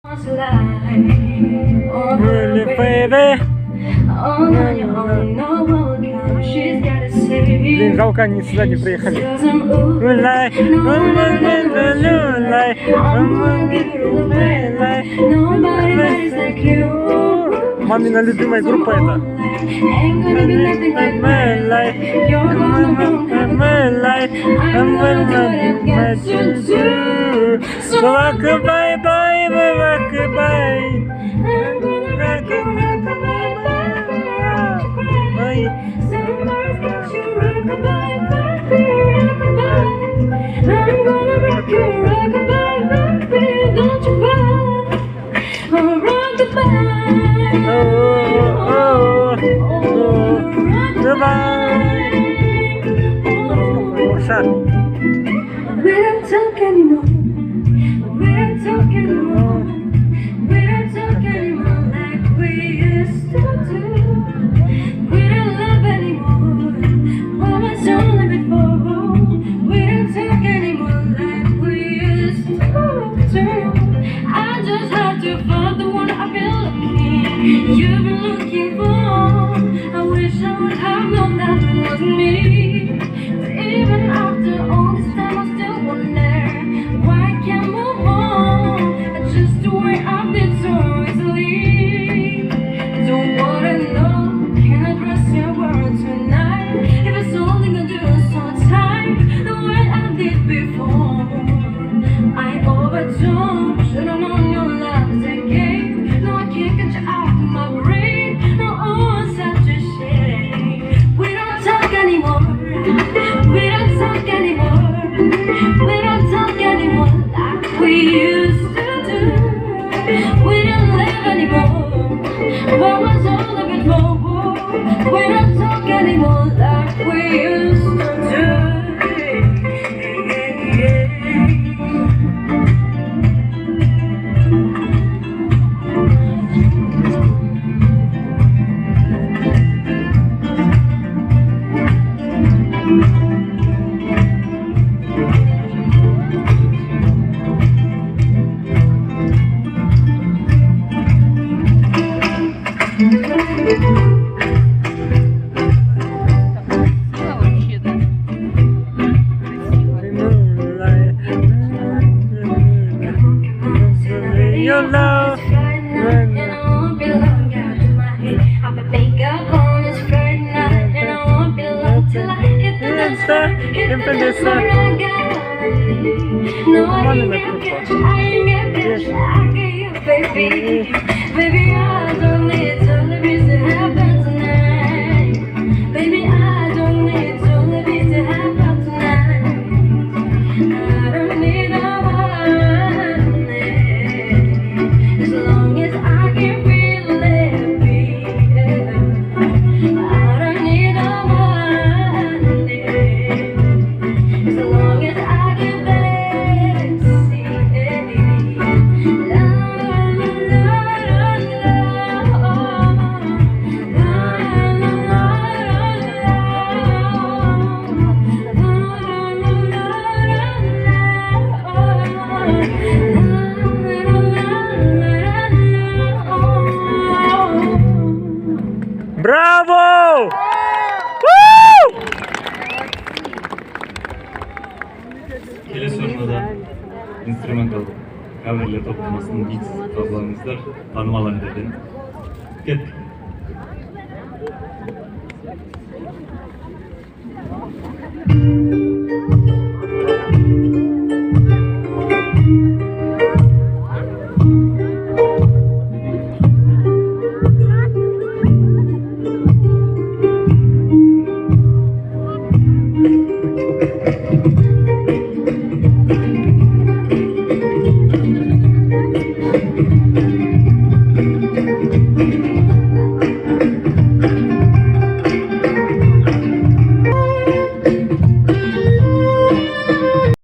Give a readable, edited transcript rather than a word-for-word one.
Really, baby. Блин, жалко, они сюда не приехали. Мамина любимая группа это. We don't talk anymore. We don't talk anymore. We don't talk anymore like we used to do. We don't love anymore. What was only before? We don't talk anymore like we used to do. I just have to find the one I've been looking. You've been looking for. I wish I would have known that it wasn't me. But even after all this time, I still wonder why I can't move on. Just the way I've been so easily. Don't wanna know, can I trust your words tonight? If it's only gonna do some time, the way I did before. I overdone, should've known your love is a game. No, I can't get you out of my brain. No, oh, such a shame. We don't talk anymore. We don't talk anymore. We don't talk anymore like we used to do. We don't live anymore. What was all of it for? We don't talk anymore like we used to do. Your love. Baby, I don't need to live to happen tonight. Baby, I don't need to live to happen tonight. I don't need no money as long as I can feel it beat. I don't need no money as long as I can see it. La la la Браво! Келесі орнада инструментал каверлер топтамасының битсіз талқылаңыздар, танымал әндерден. Кеттік.